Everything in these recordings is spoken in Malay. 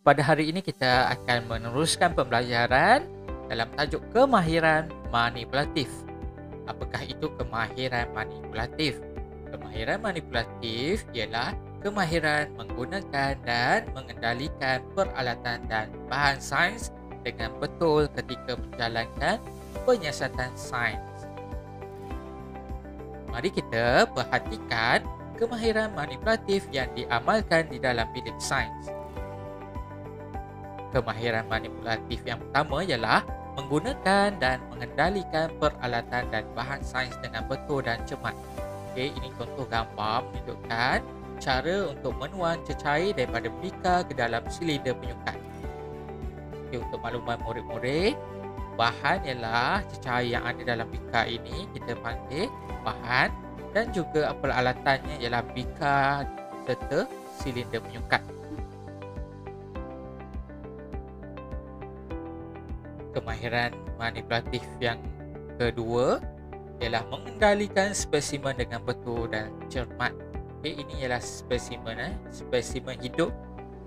Pada hari ini kita akan meneruskan pembelajaran dalam tajuk kemahiran manipulatif. Apakah itu kemahiran manipulatif? Kemahiran manipulatif ialah kemahiran menggunakan dan mengendalikan peralatan dan bahan sains dengan betul ketika menjalankan penyiasatan sains. Mari kita perhatikan kemahiran manipulatif yang diamalkan di dalam bilik sains. Kemahiran manipulatif yang pertama ialah menggunakan dan mengendalikan peralatan dan bahan sains dengan betul dan cermat. Okey, ini contoh gambar menunjukkan cara untuk menuang cecair daripada bika ke dalam silinder penyukat. Okey, untuk makluman murid-murid, bahan ialah cecair yang ada dalam bika ini kita panggil bahan, dan juga peralatannya ialah bika serta silinder penyukat. Kemahiran manipulatif yang kedua ialah mengendalikan spesimen dengan betul dan cermat. Okay, ini ialah spesimen hidup.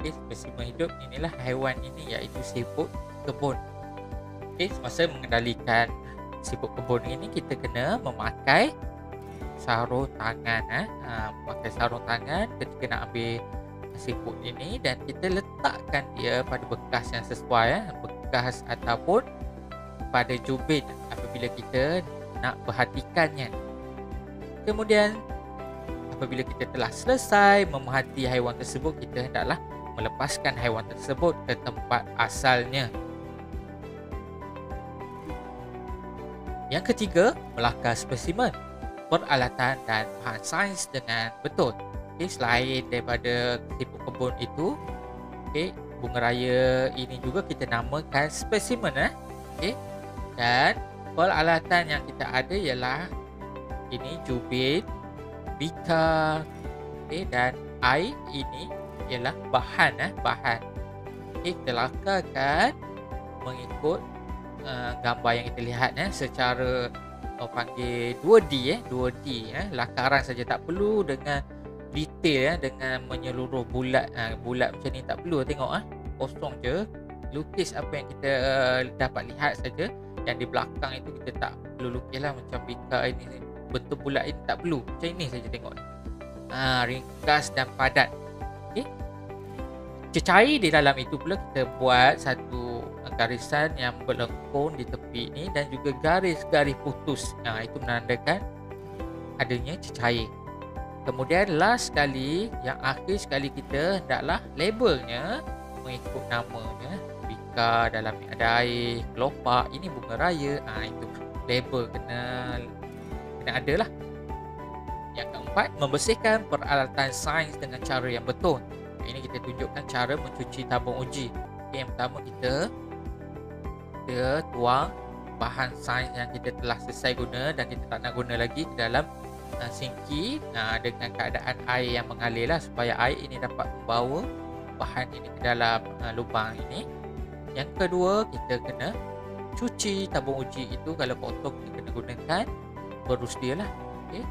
Okay, spesimen hidup inilah haiwan ini iaitu siput kebun. Okay, semasa mengendalikan siput kebun ini kita kena memakai sarung tangan. Memakai sarung tangan ketika nak ambil siput ini, dan kita letakkan dia pada bekas yang sesuai, bekas ataupun pada jubin apabila kita nak perhatikannya. Kemudian apabila kita telah selesai memerhati haiwan tersebut, kita hendaklah melepaskan haiwan tersebut ke tempat asalnya. Yang ketiga, melakar spesimen, peralatan dan bahan sains dengan betul. Okay, selain daripada siput kebun itu, okay, bunga raya ini juga kita namakan spesimen. Okay. Dan peralatan yang kita ada ialah ini jubin, bika, okay, dan air ini ialah bahan. Okay, kita lakarkan mengikut gambar yang kita lihat secara panggil 2D. 2D lakaran saja, tak perlu dengan detail dengan menyeluruh bulat macam ni, tak perlu tengok kosong je, lukis apa yang kita dapat lihat saja. Yang di belakang itu kita tak perlu lukislah macam bika ini bentuk bulat ini, tak perlu, macam ini saja tengok ni. Ringkas dan padat. Okey, cecair di dalam itu pula kita buat satu garisan yang berlengkung di tepi ini dan juga garis-garis putus. Itu menandakan adanya cecair. Kemudian last sekali, yang akhir sekali, kita hendaklah labelnya mengikut namanya. Bika dalam ni ada air, kelopak ini bunga raya. Itu label kena ada lah. Yang keempat, membersihkan peralatan sains dengan cara yang betul. Ini kita tunjukkan cara mencuci tabung uji. Okay, yang pertama kita tuang bahan sains yang kita telah selesai guna dan kita tak nak guna lagi ke dalam sinki dengan keadaan air yang mengalir lah, supaya air ini dapat membawa bahan ini ke dalam lubang ini. Yang kedua, kita kena cuci tabung uji itu. Kalau kotor kita kena gunakan berusdia lah. Okay.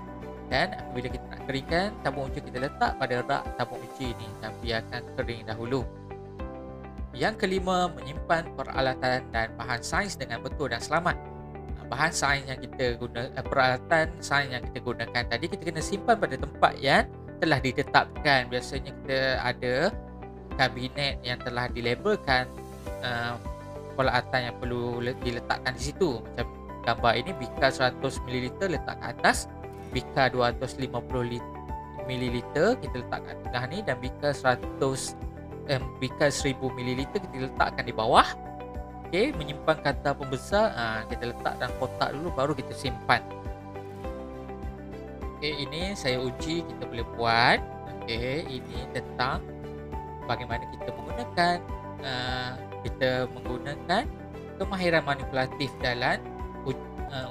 Dan apabila kita nak keringkan tabung uji, kita letak pada rak tabung uji ini dan biarkan kering dahulu. Yang kelima, menyimpan peralatan dan bahan sains dengan betul dan selamat. Bahan sains yang kita guna, peralatan sains yang kita gunakan tadi, kita kena simpan pada tempat yang telah ditetapkan. Biasanya kita ada kabinet yang telah dilabelkan peralatan yang perlu diletakkan di situ. Macam gambar ini, bika 100ml letak ke atas, bika 250ml kita letak kat tengah ni, dan bika 1000ml kita letakkan di bawah. Okey, menyimpan kata pembesar, kita letak dalam kotak dulu, baru kita simpan. Okey, ini saya uji kita boleh buat. Okey, ini tentang bagaimana kita menggunakan kemahiran manipulatif dalam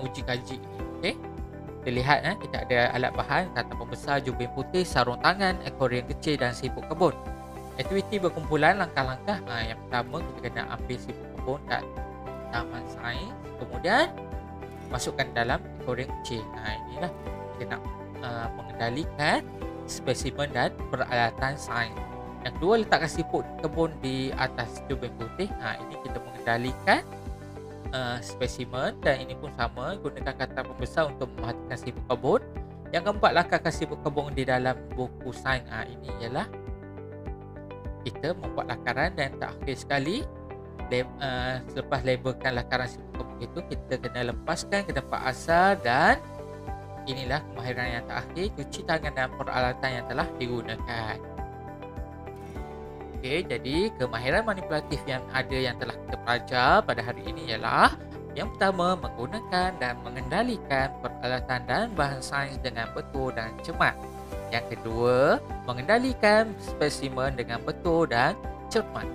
uji kaji ini. Okey, kita lihat kita ada alat bahan, kata pembesar, jubin putih, sarung tangan, akuarium kecil dan siput kebun. Aktiviti berkumpulan, langkah-langkah. Yang pertama, kita kena ambil siput kebun kat taman sains, kemudian masukkan dalam akuarium kecil. Inilah kita nak mengendalikan spesimen dan peralatan sains. Yang kedua, letakkan siput kebun di atas tubing putih. Ini kita mengendalikan spesimen, dan ini pun sama, gunakan kata pembesar untuk memerhatikan siput kebun. Yang keempat, langkahkan siput kebun di dalam buku sains. Ini ialah kita membuat lakaran, dan terakhir sekali selepas labelkan lakaran siput kebun itu, kita kena lepaskan ke tempat asal, dan inilah kemahiran yang terakhir, cuci tangan dan peralatan yang telah digunakan. Okey, jadi kemahiran manipulatif yang telah kita pelajar pada hari ini ialah yang pertama, menggunakan dan mengendalikan peralatan dan bahan sains dengan betul dan cermat. Yang kedua, mengendalikan spesimen dengan betul dan cermat.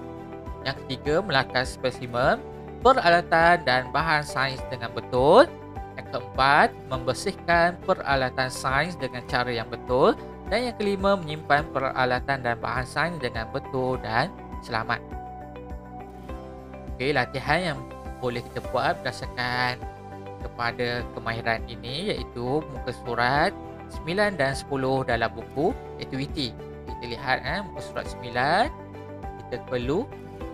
Yang ketiga, melakar spesimen, peralatan dan bahan sains dengan betul. Yang keempat, membersihkan peralatan sains dengan cara yang betul. Dan yang kelima, menyimpan peralatan dan bahan sains dengan betul dan selamat. Okey, latihan yang boleh kita buat berdasarkan kepada kemahiran ini iaitu muka surat 9 dan 10 dalam buku aktiviti. Kita lihat muka surat 9, kita perlu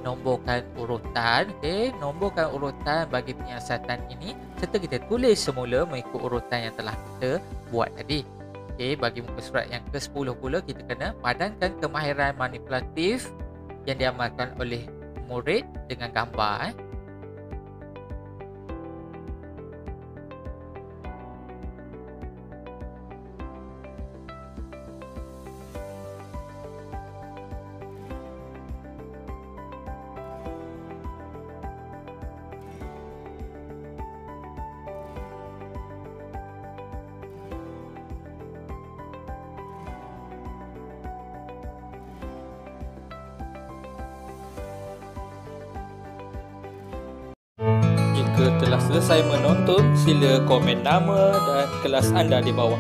nomborkan urutan. Okey, nomborkan urutan bagi penyiasatan ini serta kita tulis semula mengikut urutan yang telah kita buat tadi. Okey, bagi muka surat yang ke-10 pula, kita kena padankan kemahiran manipulatif yang diamalkan oleh murid dengan gambar. Jika telah selesai menonton, sila komen nama dan kelas anda di bawah.